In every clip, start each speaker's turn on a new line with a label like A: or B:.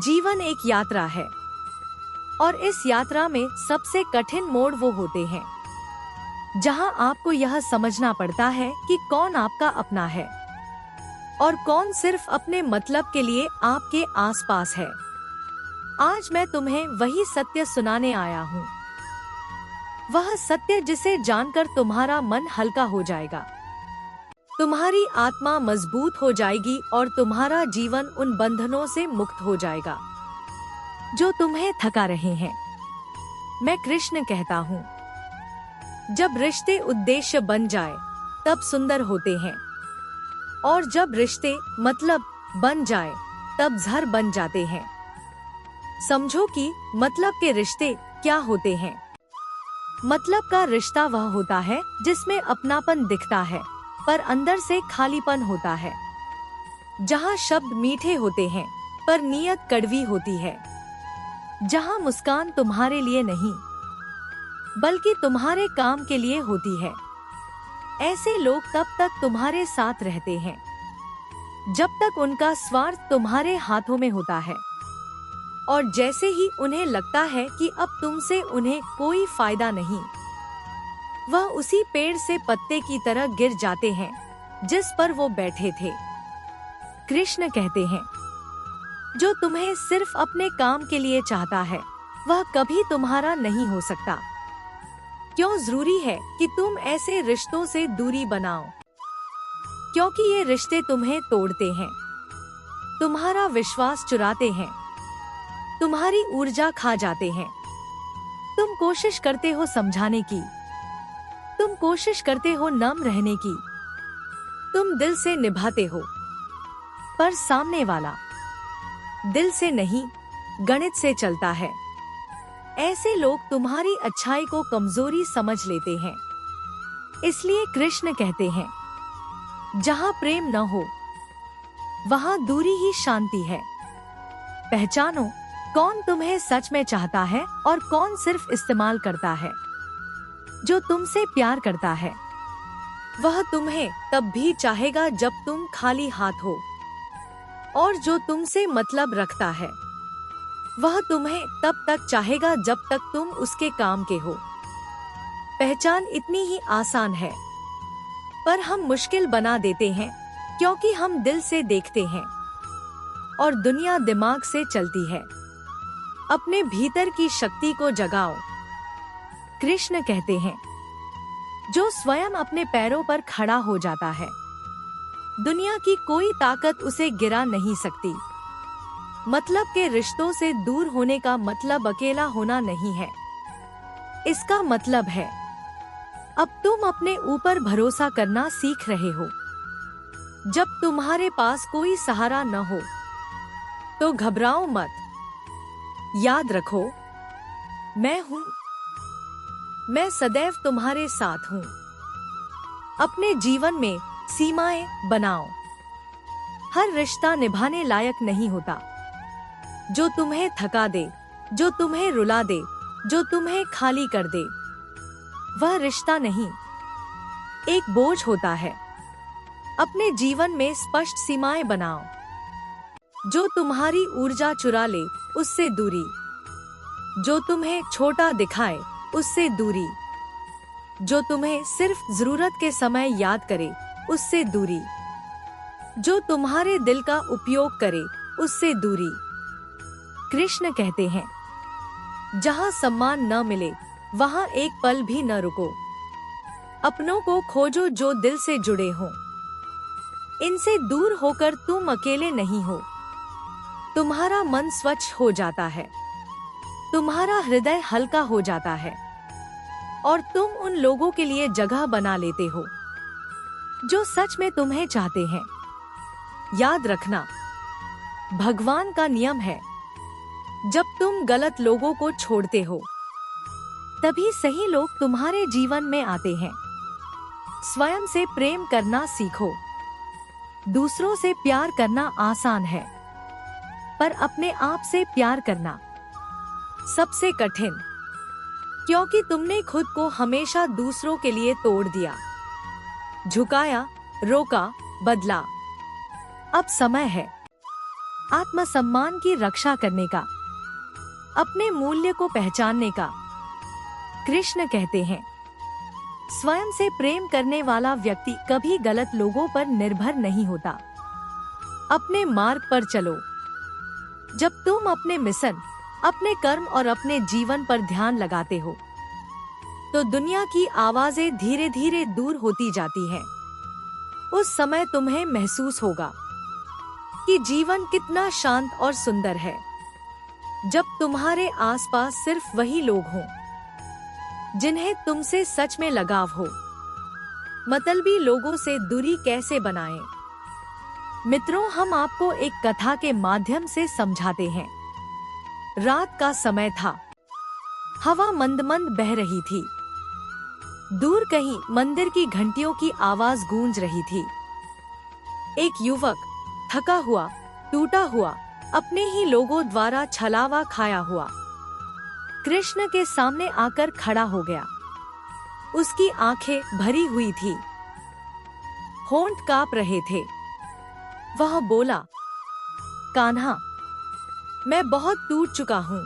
A: जीवन एक यात्रा है और इस यात्रा में सबसे कठिन मोड़ वो होते हैं जहां आपको यह समझना पड़ता है कि कौन आपका अपना है और कौन सिर्फ अपने मतलब के लिए आपके आसपास है। आज मैं तुम्हें वही सत्य सुनाने आया हूँ, वह सत्य जिसे जानकर तुम्हारा मन हल्का हो जाएगा, तुम्हारी आत्मा मजबूत हो जाएगी और तुम्हारा जीवन उन बंधनों से मुक्त हो जाएगा जो तुम्हें थका रहे हैं। मैं कृष्ण कहता हूँ, जब रिश्ते उद्देश्य बन जाए तब सुंदर होते हैं और जब रिश्ते मतलब बन जाए तब जहर बन जाते हैं। समझो कि मतलब के रिश्ते क्या होते हैं। मतलब का रिश्ता वह होता है जिसमें अपनापन दिखता है पर अंदर से खालीपन होता है, जहाँ शब्द मीठे होते हैं पर नीयत कड़वी होती है, जहाँ मुस्कान तुम्हारे लिए नहीं बल्कि तुम्हारे काम के लिए होती है। ऐसे लोग तब तक तुम्हारे साथ रहते हैं जब तक उनका स्वार्थ तुम्हारे हाथों में होता है, और जैसे ही उन्हें लगता है कि अब तुमसे उन्हें कोई फायदा नहीं, वह उसी पेड़ से पत्ते की तरह गिर जाते हैं जिस पर वो बैठे थे। कृष्ण कहते हैं, जो तुम्हें सिर्फ अपने काम के लिए चाहता है वह कभी तुम्हारा नहीं हो सकता। क्यों जरूरी है कि तुम ऐसे रिश्तों से दूरी बनाओ? क्योंकि ये रिश्ते तुम्हें तोड़ते हैं, तुम्हारा विश्वास चुराते हैं, तुम्हारी ऊर्जा खा जाते हैं। तुम कोशिश करते हो समझाने की, तुम कोशिश करते हो नम्र रहने की, तुम दिल से निभाते हो, पर सामने वाला दिल से नहीं गणित से चलता है। ऐसे लोग तुम्हारी अच्छाई को कमजोरी समझ लेते हैं। इसलिए कृष्ण कहते हैं, जहाँ प्रेम न हो वहाँ दूरी ही शांति है। पहचानो कौन तुम्हें सच में चाहता है और कौन सिर्फ इस्तेमाल करता है। जो तुमसे प्यार करता है वह तुम्हें तब भी चाहेगा जब तुम खाली हाथ हो, और जो तुमसे मतलब रखता है वह तुम्हें तब तक चाहेगा जब तक तुम उसके काम के हो। पहचान इतनी ही आसान है पर हम मुश्किल बना देते हैं क्योंकि हम दिल से देखते हैं और दुनिया दिमाग से चलती है। अपने भीतर की शक्ति को जगाओ। कृष्ण कहते हैं, जो स्वयं अपने पैरों पर खड़ा हो जाता है दुनिया की कोई ताकत उसे गिरा नहीं सकती। मतलब के रिश्तों से दूर होने का मतलब अकेला होना नहीं है। इसका मतलब है अब तुम अपने ऊपर भरोसा करना सीख रहे हो। जब तुम्हारे पास कोई सहारा न हो तो घबराओ मत। याद रखो, मैं हूँ, मैं सदैव तुम्हारे साथ हूँ। अपने जीवन में सीमाएं बनाओ। हर रिश्ता निभाने लायक नहीं होता। जो तुम्हें थका दे, जो तुम्हें रुला दे, जो तुम्हें खाली कर दे, वह रिश्ता नहीं, एक बोझ होता है। अपने जीवन में स्पष्ट सीमाएं बनाओ। जो तुम्हारी ऊर्जा चुरा ले उससे दूरी, जो तुम्हें छोटा दिखाए उससे दूरी, जो तुम्हें सिर्फ जरूरत के समय याद करे उससे दूरी, जो तुम्हारे दिल का उपयोग करे उससे दूरी। कृष्ण कहते हैं, जहाँ सम्मान न मिले वहाँ एक पल भी न रुको। अपनों को खोजो जो दिल से जुड़े हों। इनसे दूर होकर तुम अकेले नहीं हो। तुम्हारा मन स्वच्छ हो जाता है, तुम्हारा हृदय हल्का हो जाता है और तुम उन लोगों के लिए जगह बना लेते हो जो सच में तुम्हें चाहते हैं। याद रखना, भगवान का नियम है, जब तुम गलत लोगों को छोड़ते हो तभी सही लोग तुम्हारे जीवन में आते हैं। स्वयं से प्रेम करना सीखो। दूसरों से प्यार करना आसान है पर अपने आप से प्यार करना सबसे कठिन, क्योंकि तुमने खुद को हमेशा दूसरों के लिए तोड़ दिया, झुकाया, रोका, बदला। अब समय है आत्मसम्मान की रक्षा करने का, अपने मूल्य को पहचानने का। कृष्ण कहते हैं, स्वयं से प्रेम करने वाला व्यक्ति कभी गलत लोगों पर निर्भर नहीं होता। अपने मार्ग पर चलो। जब तुम अपने मिशन, अपने कर्म और अपने जीवन पर ध्यान लगाते हो, तो दुनिया की आवाजें धीरे धीरे दूर होती जाती हैं। उस समय तुम्हें महसूस होगा कि जीवन कितना शांत और सुंदर है, जब तुम्हारे आसपास सिर्फ वही लोग हों जिन्हें तुमसे सच में लगाव हो। मतलबी लोगों से दूरी कैसे बनाएं? मित्रों, हम आपको एक कथा के माध्यम से समझाते हैं। रात का समय था। हवा मंद मंद बह रही थी। दूर कहीं मंदिर की घंटियों की आवाज गूंज रही थी। एक युवक थका हुआ, टूटा हुआ, अपने ही लोगों द्वारा छलावा खाया हुआ, कृष्ण के सामने आकर खड़ा हो गया। उसकी आंखें भरी हुई थी, होंठ कांप रहे थे। वह बोला, कान्हा, मैं बहुत टूट चुका हूँ।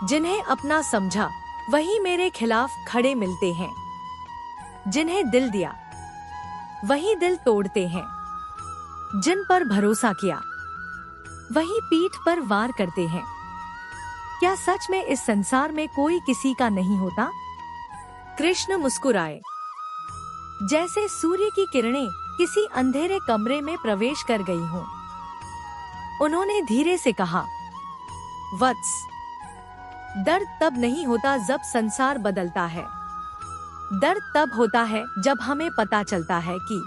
A: जिन्हें अपना समझा वही मेरे खिलाफ खड़े मिलते हैं। जिन्हें दिल दिया वही दिल तोड़ते हैं। जिन पर भरोसा किया वही पीठ पर वार करते हैं। क्या सच में इस संसार में कोई किसी का नहीं होता? कृष्ण मुस्कुराए, जैसे सूर्य की किरणें किसी अंधेरे कमरे में प्रवेश कर गई हों। उन्होंने धीरे से कहा, वत्स, दर्द तब नहीं होता जब संसार बदलता है। दर्द तब होता है जब हमें पता चलता है कि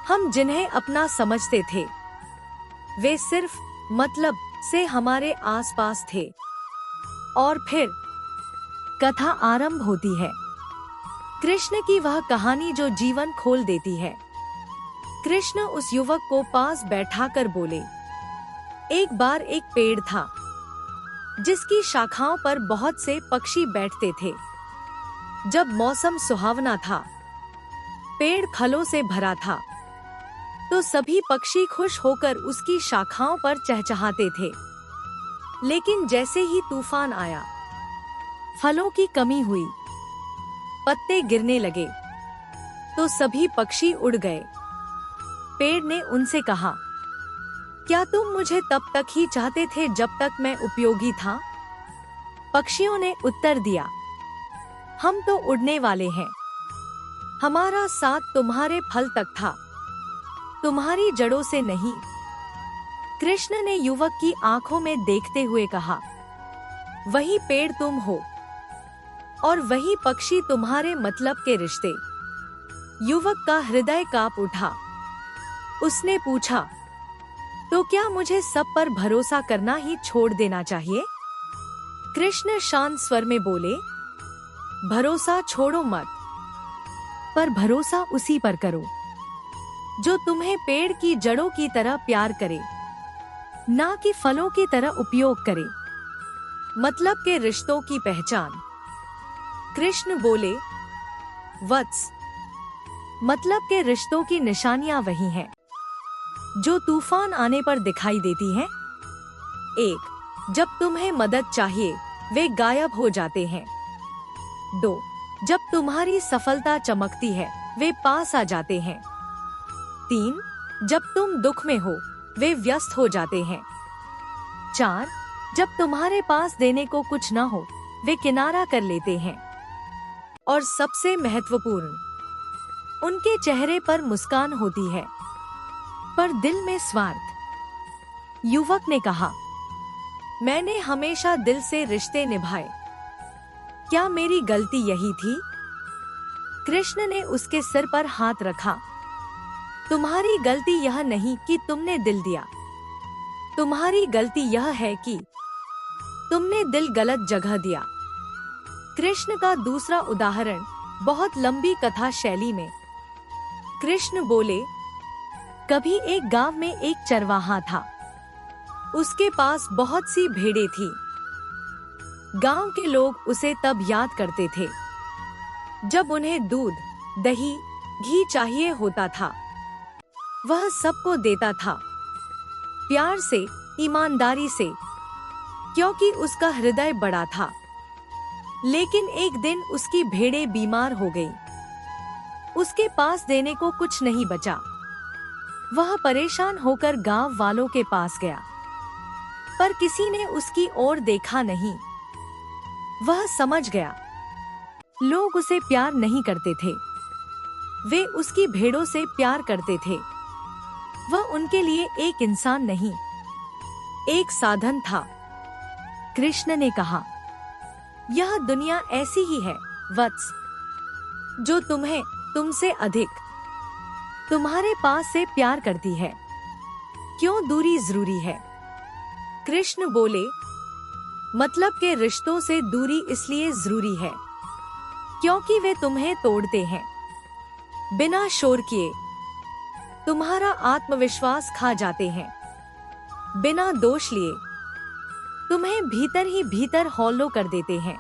A: हम जिन्हें अपना समझते थे वे सिर्फ मतलब से हमारे आसपास थे। और फिर कथा आरंभ होती है। कृष्ण की वह कहानी जो जीवन खोल देती है। कृष्ण उस युवक को पास बैठाकर बोले, एक बार एक पेड़ था जिसकी शाखाओं पर बहुत से पक्षी बैठते थे। जब मौसम सुहावना था, पेड़ फलों से भरा था, तो सभी पक्षी खुश होकर उसकी शाखाओं पर चहचहाते थे। लेकिन जैसे ही तूफान आया, फलों की कमी हुई, पत्ते गिरने लगे, तो सभी पक्षी उड़ गए। पेड़ ने उनसे कहा, क्या तुम मुझे तब तक ही चाहते थे जब तक मैं उपयोगी था? पक्षियों ने उत्तर दिया, हम तो उड़ने वाले हैं। हमारा साथ तुम्हारे फल तक था, तुम्हारी जड़ों से नहीं। कृष्ण ने युवक की आंखों में देखते हुए कहा, वही पेड़ तुम हो और वही पक्षी तुम्हारे मतलब के रिश्ते। युवक का हृदय कांप उठा। उसने पूछा, तो क्या मुझे सब पर भरोसा करना ही छोड़ देना चाहिए? कृष्ण शांत स्वर में बोले, भरोसा छोड़ो मत, पर भरोसा उसी पर करो जो तुम्हें पेड़ की जड़ों की तरह प्यार करे, ना कि फलों की तरह उपयोग करे। मतलब के रिश्तों की पहचान। कृष्ण बोले, वत्स, मतलब के रिश्तों की निशानियां वही हैं जो तूफान आने पर दिखाई देती हैं। 1. जब तुम्हें मदद चाहिए वे गायब हो जाते हैं। 2. जब तुम्हारी सफलता चमकती है वे पास आ जाते हैं। 3. जब तुम दुख में हो वे व्यस्त हो जाते हैं। 4. जब तुम्हारे पास देने को कुछ न हो वे किनारा कर लेते हैं। और सबसे महत्वपूर्ण, उनके चेहरे पर मुस्कान होती है पर दिल में स्वार्थ। युवक ने कहा, मैंने हमेशा दिल से रिश्ते निभाए, क्या मेरी गलती यही थी? कृष्ण ने उसके सिर पर हाथ रखा। तुम्हारी गलती यह नहीं कि तुमने दिल दिया, तुम्हारी गलती यह है कि तुमने दिल गलत जगह दिया। कृष्ण का दूसरा उदाहरण बहुत लंबी कथा शैली में। कृष्ण बोले, कभी एक गांव में एक चरवाहा था। उसके पास बहुत सी भेड़ें थी। गांव के लोग उसे तब याद करते थे जब उन्हें दूध, दही, घी चाहिए होता था। वह सबको देता था, प्यार से, ईमानदारी से, क्योंकि उसका हृदय बड़ा था। लेकिन एक दिन उसकी भेड़ें बीमार हो गईं। उसके पास देने को कुछ नहीं बचा। वह परेशान होकर गांव वालों के पास गया, पर किसी ने उसकी ओर देखा नहीं। वह समझ गया, लोग उसे प्यार नहीं करते थे, वे उसकी भेड़ों से प्यार करते थे। वह उनके लिए एक इंसान नहीं, एक साधन था। कृष्ण ने कहा, यह दुनिया ऐसी ही है वत्स, जो तुम्हें तुमसे अधिक तुम्हारे पास से प्यार करती है। क्यों दूरी जरूरी है? कृष्ण बोले, मतलब के रिश्तों से दूरी इसलिए जरूरी है क्योंकि वे तुम्हें तोड़ते हैं। बिना शोर किए तुम्हारा आत्मविश्वास खा जाते हैं। बिना दोष लिए तुम्हें भीतर ही भीतर हौलो कर देते हैं।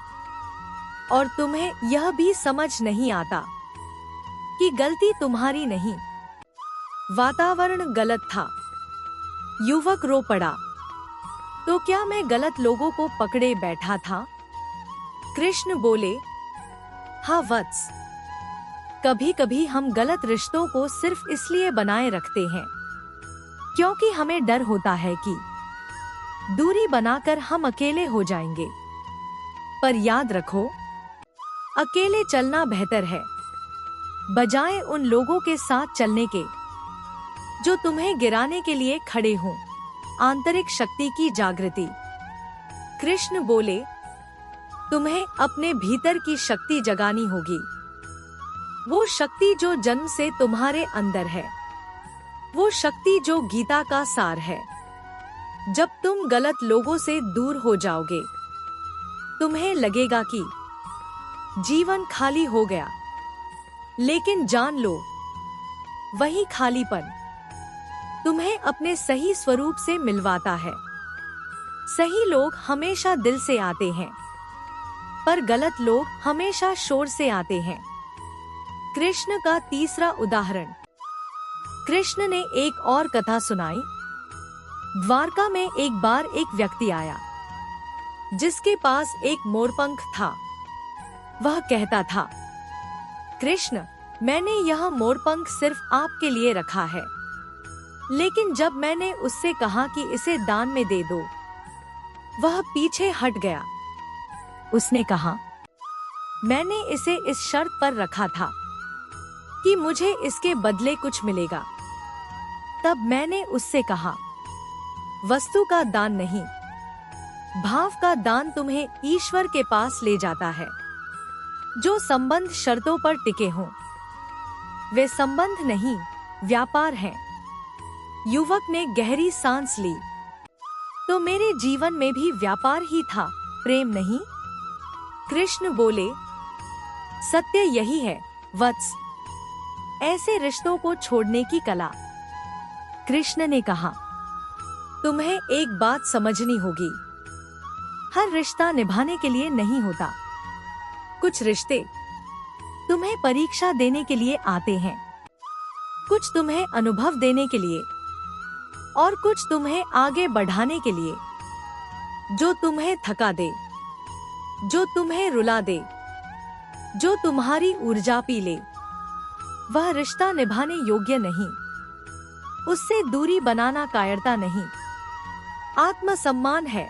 A: और तुम्हें यह भी समझ नहीं आता कि गलती तुम्हारी नहीं, वातावरण गलत था। युवक रो पड़ा, तो क्या मैं गलत लोगों को पकड़े बैठा था? कृष्ण बोले, हाँ वत्स, कभी कभी हम गलत रिश्तों को सिर्फ इसलिए बनाए रखते हैं क्योंकि हमें डर होता है कि दूरी बनाकर हम अकेले हो जाएंगे। पर याद रखो, अकेले चलना बेहतर है बजाय उन लोगों के साथ चलने के जो तुम्हें गिराने के लिए खड़े हों। आंतरिक शक्ति की जागृति। कृष्ण बोले, तुम्हें अपने भीतर की शक्ति जगानी होगी। वो शक्ति जो जन्म से तुम्हारे अंदर है, वो शक्ति जो गीता का सार है। जब तुम गलत लोगों से दूर हो जाओगे, तुम्हें लगेगा कि जीवन खाली हो गया, लेकिन जान लो, वही खालीपन तुम्हें अपने सही स्वरूप से मिलवाता है। सही लोग हमेशा दिल से आते हैं, पर गलत लोग हमेशा शोर से आते हैं। कृष्ण का तीसरा उदाहरण। कृष्ण ने एक और कथा सुनाई। द्वारका में एक बार एक व्यक्ति आया जिसके पास एक मोरपंख था। वह कहता था, कृष्ण, मैंने यह मोरपंख सिर्फ आपके लिए रखा है। लेकिन जब मैंने उससे कहा कि इसे दान में दे दो, वह पीछे हट गया। उसने कहा, मैंने इसे इस शर्त पर रखा था कि मुझे इसके बदले कुछ मिलेगा। तब मैंने उससे कहा, वस्तु का दान नहीं, भाव का दान तुम्हें ईश्वर के पास ले जाता है। जो संबंध शर्तों पर टिके हों, वे संबंध नहीं, व्यापार हैं। युवक ने गहरी सांस ली। तो मेरे जीवन में भी व्यापार ही था, प्रेम नहीं। कृष्ण बोले, सत्य यही है वत्स, ऐसे रिश्तों को छोड़ने की कला। कृष्ण ने कहा, तुम्हें एक बात समझनी होगी, हर रिश्ता निभाने के लिए नहीं होता। कुछ रिश्ते तुम्हें परीक्षा देने के लिए आते हैं, कुछ तुम्हें अनुभव देने के लिए, और कुछ तुम्हें आगे बढ़ाने के लिए। जो तुम्हें थका दे, जो तुम्हें रुला दे, जो तुम्हारी ऊर्जा पी ले, वह रिश्ता निभाने योग्य नहीं। उससे दूरी बनाना कायरता नहीं, आत्मसम्मान है।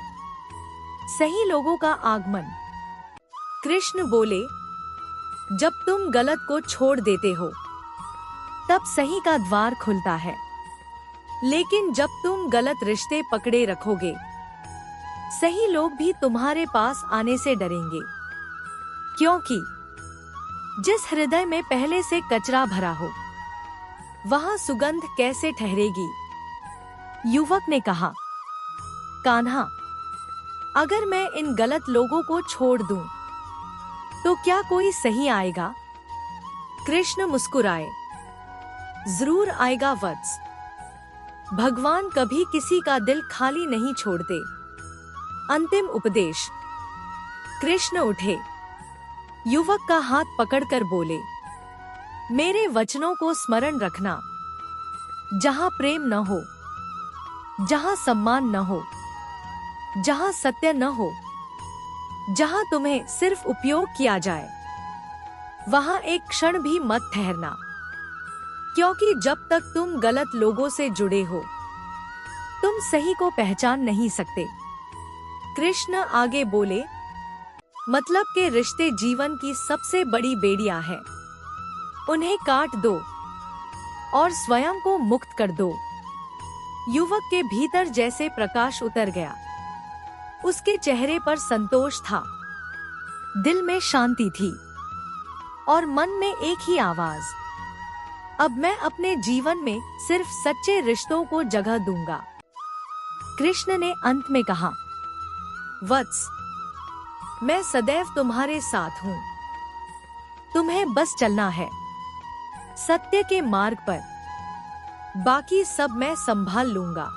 A: सही लोगों का आगमन। कृष्ण बोले, जब तुम गलत को छोड़ देते हो, तब सही का द्वार खुलता है। लेकिन जब तुम गलत रिश्ते पकड़े रखोगे, सही लोग भी तुम्हारे पास आने से डरेंगे। क्योंकि जिस हृदय में पहले से कचरा भरा हो, वहां सुगंध कैसे ठहरेगी? युवक ने कहा, कान्हा, अगर मैं इन गलत लोगों को छोड़ दूं, तो क्या कोई सही आएगा? कृष्ण मुस्कुराए, जरूर आएगा वत्स। भगवान कभी किसी का दिल खाली नहीं छोड़ते। अंतिम उपदेश। कृष्ण उठे, युवक का हाथ पकड़कर बोले, मेरे वचनों को स्मरण रखना। जहां प्रेम न हो, जहाँ सम्मान न हो, जहाँ सत्य न हो, जहाँ तुम्हें सिर्फ उपयोग किया जाए, वहाँ एक क्षण भी मत ठहरना, क्योंकि जब तक तुम गलत लोगों से जुड़े हो, तुम सही को पहचान नहीं सकते। कृष्ण आगे बोले, मतलब के रिश्ते जीवन की सबसे बड़ी बेड़ियां हैं। उन्हें काट दो और स्वयं को मुक्त कर दो। युवक के भीतर जैसे प्रकाश उतर गया। उसके चेहरे पर संतोष था, दिल में शांति थी और मन में एक ही आवाज, अब मैं अपने जीवन में सिर्फ सच्चे रिश्तों को जगह दूंगा। कृष्ण ने अंत में कहा, वत्स, मैं सदैव तुम्हारे साथ हूँ। तुम्हें बस चलना है सत्य के मार्ग पर, बाकी सब मैं संभाल लूंगा।